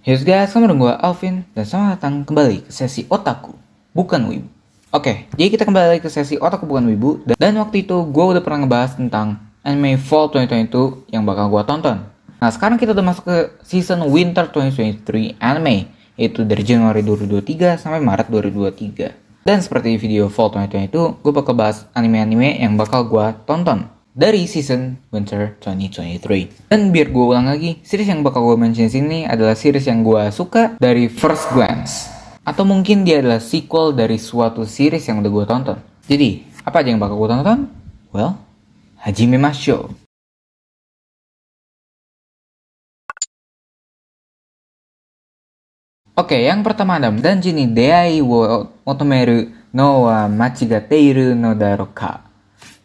Hey guys, sama dengan gue Alvin dan selamat datang kembali ke sesi Otaku Bukan Wibu. Oke, jadi kita kembali lagi ke sesi Otaku Bukan Wibu dan waktu itu gue udah pernah ngebahas tentang anime Fall 2022 yang bakal gue tonton. Nah sekarang kita udah masuk ke season Winter 2023 anime, yaitu dari Januari 2023 sampai Maret 2023. Dan seperti video Fall 2022, gue bakal bahas anime-anime yang bakal gue tonton dari season Winter 2023. Dan biar gue ulang lagi, series yang bakal gue mention sini adalah series yang gue suka dari first glance, atau mungkin dia adalah sequel dari suatu series yang udah gue tonton. Jadi, apa aja yang bakal gue tonton? Well, Hajime Masho. Oke, yang pertama ada Danji ni Deai wo Motomeru no wa Machigateiru no daro ka.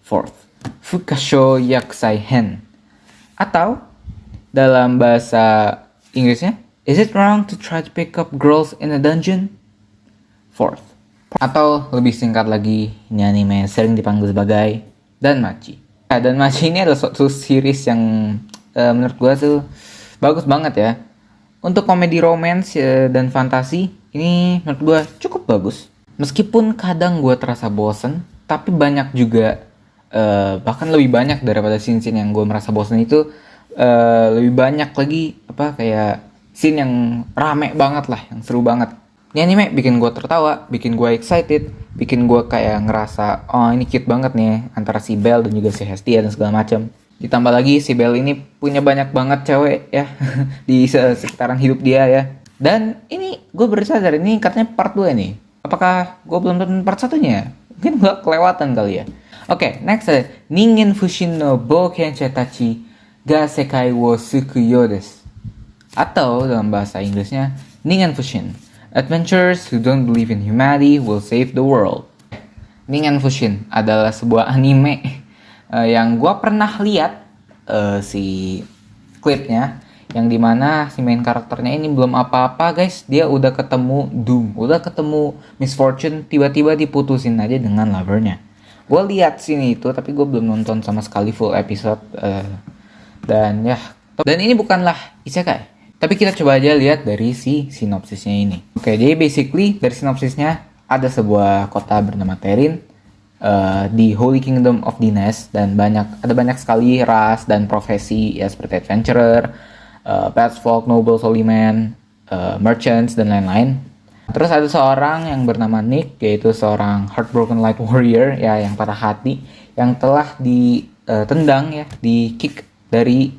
Fourth, Fukasho Yakusai Hen. Atau dalam bahasa Inggrisnya, is it wrong to try to pick up girls in a dungeon? Fourth. Atau lebih singkat lagi, ini anime sering dipanggil sebagai Danmachi. Nah, Danmachi ini adalah suatu series yang menurut gue tuh bagus banget ya. Untuk komedi romance dan fantasi, ini menurut gue cukup bagus. Meskipun kadang gue terasa bosen, tapi banyak juga, bahkan lebih banyak daripada scene-scene yang gue merasa bosen itu, lebih banyak lagi kayak scene yang rame banget lah, yang seru banget. Ini anime bikin gue tertawa, bikin gue excited, bikin gue kayak ngerasa oh ini cute banget nih antara si Belle dan juga si Hestia dan segala macam. Ditambah lagi si Belle ini punya banyak banget cewek ya di sekitaran hidup dia ya. Dan ini gue baru sadar ini katanya part 2 nih. Apakah gue belum nonton part 1-nya? Mungkin gue kelewatan kali ya. Oke, next ada Ningen Fushin no Boukensha Tachi ga Sekai wo Sukuyo desu. Atau dalam bahasa Inggrisnya Ningen Fushin, adventurers who don't believe in humanity will save the world. Ningen Fushin adalah sebuah anime yang gue pernah lihat si klipnya, yang dimana si main karakternya ini belum apa-apa guys, dia udah ketemu Doom, udah ketemu Miss Fortune, tiba-tiba diputusin aja dengan lovernya. Gue lihat sini itu, tapi gue belum nonton sama sekali full episode. Dan ini bukanlah isekai, tapi kita coba aja lihat dari si sinopsisnya ini. Oke, jadi basically dari sinopsisnya ada sebuah kota bernama Terin di Holy Kingdom of Dines, dan ada banyak sekali ras dan profesi ya, seperti adventurer, Pathfolk, nobles, holy men, merchants dan lain-lain. Terus ada seorang yang bernama Nick, yaitu seorang heartbroken light warrior ya, yang patah hati, yang telah ditendang ya, di kick dari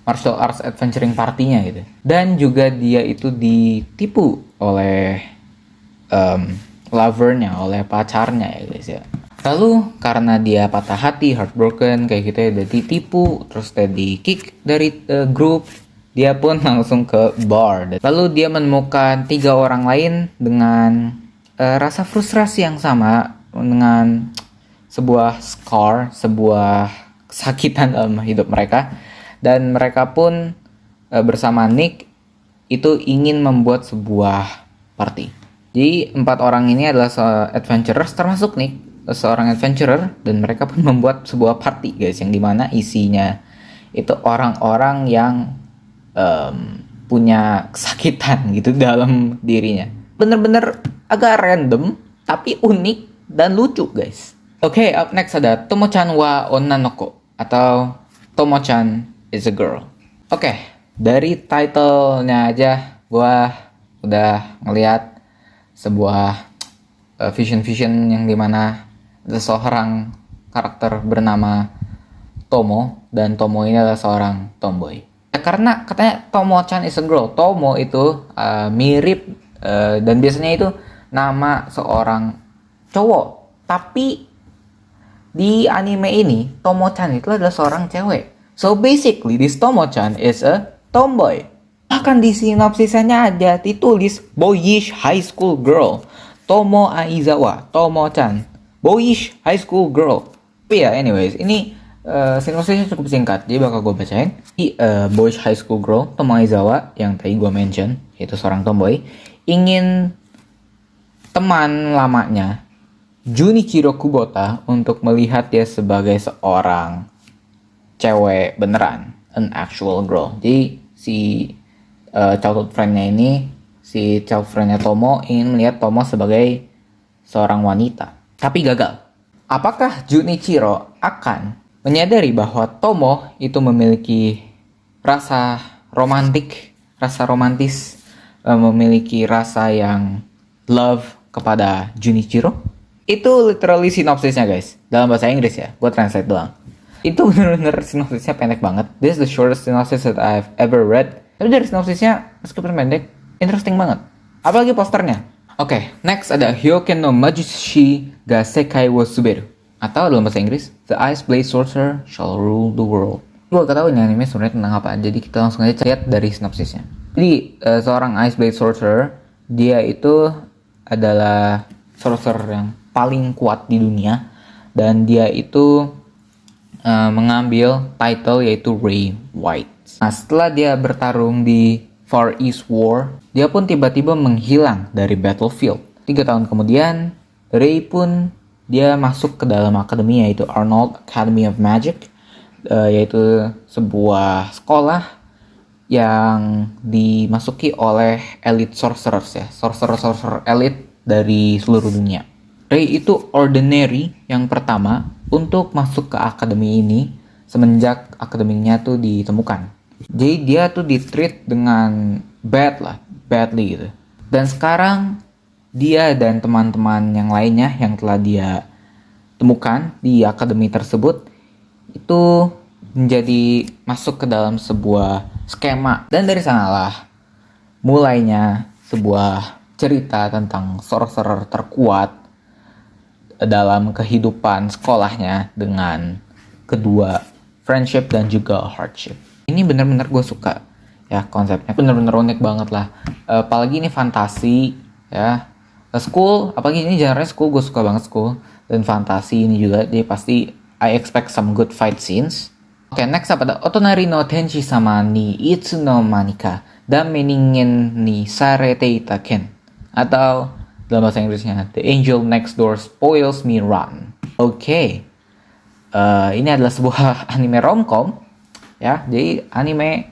martial arts adventuring partinya gitu. Dan juga dia itu ditipu oleh lovernya, oleh pacarnya ya guys ya. Lalu karena dia patah hati, heartbroken kayak gitu ya, udah ditipu, terus dia di kick dari grup, dia pun langsung ke bar. Lalu dia menemukan 3 orang lain dengan rasa frustrasi yang sama, dengan sebuah scar, sebuah kesakitan dalam hidup mereka. Dan mereka pun bersama Nick itu ingin membuat sebuah party. Jadi 4 orang ini adalah adventurers, termasuk Nick, seorang adventurer, dan mereka pun membuat sebuah party guys, yang dimana isinya itu orang-orang yang punya kesakitan gitu dalam dirinya. Bener-bener agak random tapi unik dan lucu guys. Oke, up next ada Tomo-chan wa onna noko, atau Tomo-chan is a girl. Oke, dari title-nya aja gua udah ngelihat sebuah vision yang dimana ada seorang karakter bernama Tomo, dan Tomo ini adalah seorang tomboy. Ya, karena katanya Tomo-chan is a girl. Tomo itu mirip dan biasanya itu nama seorang cowok, tapi di anime ini Tomo-chan itu adalah seorang cewek. So basically this Tomo-chan is a tomboy. Bahkan di sinopsisnya aja ditulis boyish high school girl, Tomo Aizawa, Tomo-chan, boyish high school girl. Tapi ya anyways, ini sinopsisnya cukup singkat, jadi bakal gue bacain. Boyish high school girl Tomo Aizawa, yang tadi gue mention, yaitu seorang tomboy, ingin teman lamanya Junichiro Kubota untuk melihat dia sebagai seorang cewek beneran, an actual girl. Jadi si childhood friend-nya ini, si childhood friend-nya Tomo ingin melihat Tomo sebagai seorang wanita, tapi gagal. Apakah Junichiro akan menyadari bahwa Tomo itu memiliki rasa romantis, memiliki rasa yang love kepada Junichiro? Itu literally sinopsisnya guys, dalam bahasa Inggris ya, gue translate doang. Itu bener-bener sinopsisnya pendek banget. This is the shortest synopsis that I've ever read. Tapi dari sinopsisnya, meskipun pendek, interesting banget. Apalagi posternya. Oke, next ada Hyoken no Majushi ga Sekai wo Suberu. Atau dalam bahasa Inggris, The Ice Blade Sorcerer Shall Rule the World. Gue gak tau ini anime sebenarnya tentang apa, jadi kita langsung aja lihat dari sinopsisnya. Jadi, seorang Ice Blade Sorcerer, dia itu adalah sorcerer yang paling kuat di dunia. Dan dia itu mengambil title yaitu Ray White. Nah, setelah dia bertarung di Far East War, dia pun tiba-tiba menghilang dari battlefield. 3 tahun kemudian, Ray pun dia masuk ke dalam akademi yaitu Arnold Academy of Magic, yaitu sebuah sekolah yang dimasuki oleh elite sorcerers ya, sorcerer elite dari seluruh dunia. Ray itu ordinary yang pertama untuk masuk ke akademi ini semenjak akademinya tuh ditemukan. Jadi dia tuh di-treat dengan badly gitu. Dan sekarang dia dan teman-teman yang lainnya yang telah dia temukan di akademi tersebut itu menjadi masuk ke dalam sebuah skema. Dan dari sanalah mulainya sebuah cerita tentang sorcerer terkuat dalam kehidupan sekolahnya dengan kedua friendship dan juga hardship. Ini bener-bener gue suka ya, konsepnya bener-bener unik banget lah. Apalagi ini fantasi ya, school, apalagi ini genre school, gue suka banget school dan fantasi ini juga. Jadi pasti I expect some good fight scenes. Oke, next up ada Otonari no Tenshi sama ni Itsu no Manika Dame ningen ni Sarete ita ken, atau dalam bahasa Inggrisnya The Angel Next Door Spoils Me Run. Oke. Ini adalah sebuah anime romcom ya, jadi anime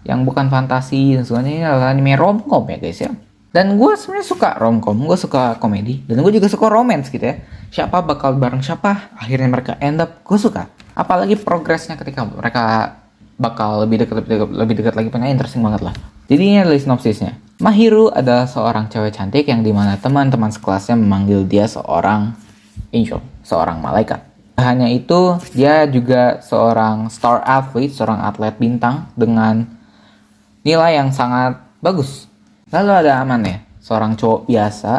yang bukan fantasi dan sebagainya. Ini adalah anime romcom ya guys ya. Dan gue sebenarnya suka romcom, gue suka komedi, dan gue juga suka romance gitu ya. Siapa bakal bareng siapa, akhirnya mereka end up, gue suka. Apalagi progresnya ketika mereka bakal lebih dekat lagi, punya interesting banget lah. Jadi ini adalah sinopsisnya. Mahiru adalah seorang cewek cantik yang dimana teman-teman sekelasnya memanggil dia seorang angel, seorang malaikat. Hanya itu, dia juga seorang star athlete, seorang atlet bintang dengan nilai yang sangat bagus. Lalu ada Aman ya, seorang cowok biasa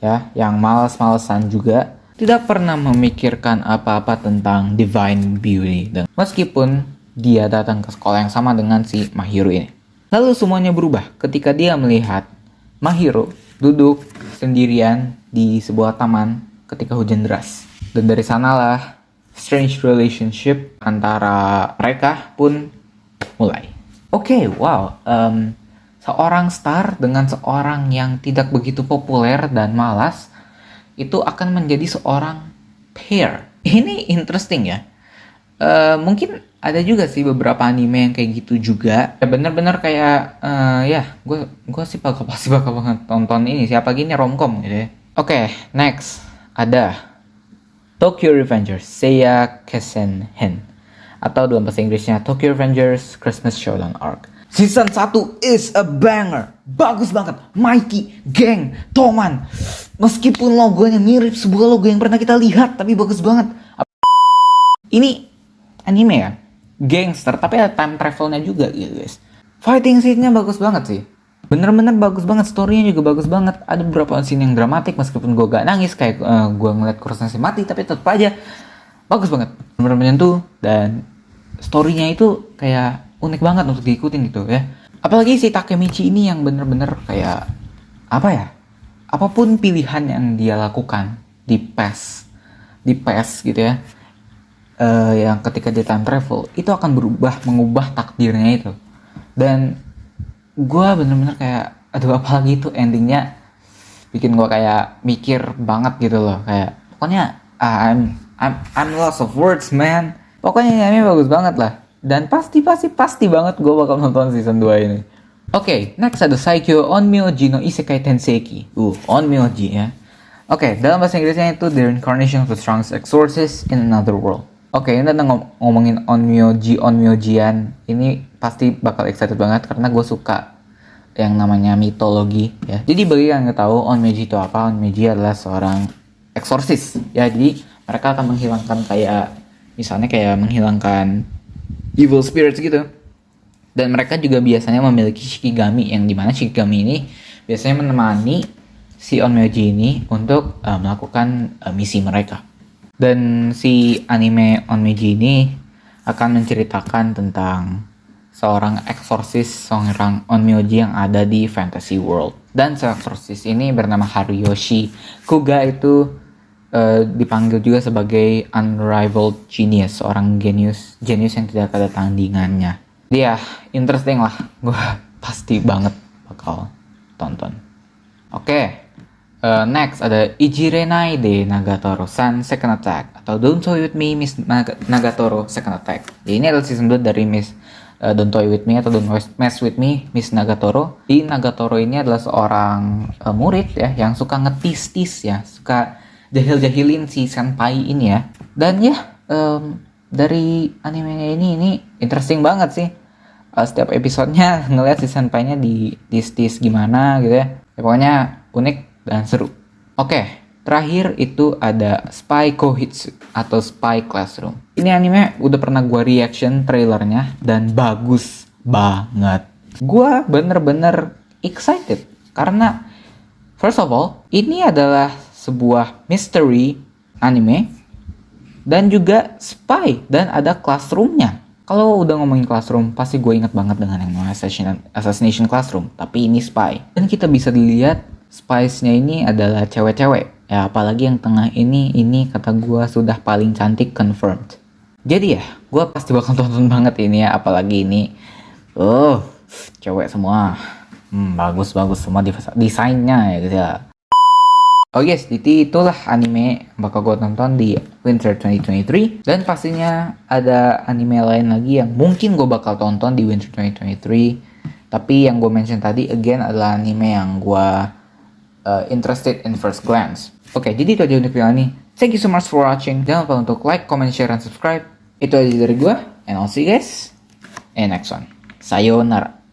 ya, yang malas-malesan juga, tidak pernah memikirkan apa-apa tentang divine beauty. Dan meskipun dia datang ke sekolah yang sama dengan si Mahiru ini. Lalu semuanya berubah ketika dia melihat Mahiru duduk sendirian di sebuah taman ketika hujan deras. Dan dari sanalah strange relationship antara mereka pun mulai. Oke, wow. Seorang star dengan seorang yang tidak begitu populer dan malas itu akan menjadi seorang pair. Ini interesting ya. Mungkin ada juga sih beberapa anime yang kayak gitu juga. Bener-bener kayak ya, gue sih pasti bakal banget tonton ini. Siapa gini romcom gitu ya. Oke, next ada Tokyo Revengers Seiya Kessen Hen, atau dalam bahasa Inggrisnya Tokyo Revengers Christmas Showdown Arc. Season 1 is a banger. Bagus banget. Mikey, Geng, Toman. Meskipun logonya mirip sebuah logo yang pernah kita lihat, tapi bagus banget. Ini anime ya, gangster, tapi ada time travelnya juga gitu guys. Fighting scene-nya bagus banget sih. Bener-bener bagus banget, story-nya juga bagus banget. Ada beberapa scene yang dramatik, meskipun gue gak nangis kayak gue ngeliat Kurosawa mati, tapi tetap aja bagus banget. Bener-bener menyentuh, dan story-nya itu kayak unik banget untuk diikutin gitu ya. Apalagi si Takemichi ini yang bener-bener kayak apa ya, apapun pilihan yang dia lakukan di past gitu ya, yang ketika dia time travel itu akan mengubah takdirnya itu. Dan gue bener-bener kayak aduh, apalagi itu endingnya bikin gue kayak mikir banget gitu loh, kayak pokoknya I'm lost of words man. Pokoknya ini bagus banget lah, dan pasti banget gue bakal nonton season 2 ini. Oke, next ada Saikyo Onmyoji no Isekai Tenseki. Onmyoji ya. Oke, dalam bahasa Inggrisnya itu The Reincarnation of the Strongest Exorcist in Another World. Oke, ini tentang ngomongin Onmyojian. Ini pasti bakal excited banget karena gue suka yang namanya mitologi ya. Jadi bagi yang nggak tahu Onmyoji itu apa, Onmyoji adalah seorang eksorsis ya. Jadi mereka akan menghilangkan misalnya menghilangkan evil spirits gitu. Dan mereka juga biasanya memiliki Shikigami, yang dimana Shikigami ini biasanya menemani si Onmyoji ini untuk melakukan misi mereka. Dan si anime Onmyoji ini akan menceritakan tentang seorang eksorsis, seorang Onmyoji yang ada di fantasy world. Dan seorang eksorsis ini bernama Haruyoshi Kuga, itu dipanggil juga sebagai unrivaled genius, seorang genius yang tidak ada tandingannya. Dia interesting lah, gue pasti banget bakal tonton. Oke, next ada Ijirenai de Nagatoro-san Second Attack atau Don't Toy With Me Miss Nagatoro Second Attack. Ini adalah season 2 dari Miss Don't Toy With Me atau Don't Mess With Me Miss Nagatoro. Di Nagatoro ini adalah seorang murid ya yang suka ngetis-tis ya, suka jahil-jahilin si senpai ini ya. Dan ya dari animenya ini interesting banget sih. Setiap episodenya ngeliat si senpainya di tis gimana gitu ya. Pokoknya unik dan seru. Oke, terakhir itu ada Spy Kohitsu atau Spy Classroom. Ini anime udah pernah gue reaction trailernya dan bagus banget. Gue bener-bener excited karena first of all, ini adalah sebuah mystery anime dan juga spy dan ada classroomnya. Kalau udah ngomongin classroom, pasti gue inget banget dengan yang namanya Assassination Classroom. Tapi ini spy. Dan kita bisa dilihat spies-nya ini adalah cewek-cewek. Ya apalagi yang tengah ini kata gue sudah paling cantik confirmed. Jadi ya, gue pasti bakal tonton banget ini ya. Apalagi ini, cewek semua. Bagus-bagus semua desainnya ya gitu ya. Oh yes, jadi itulah anime yang bakal gue tonton di Winter 2023. Dan pastinya ada anime lain lagi yang mungkin gue bakal tonton di Winter 2023. Tapi yang gue mention tadi, again, adalah anime yang gue interested in first glance. Oke, jadi itu aja untuk video ini. Thank you so much for watching. Jangan lupa untuk like, comment, share, dan subscribe. Itu aja dari gue. And I'll see you guys in the next one. Sayonara.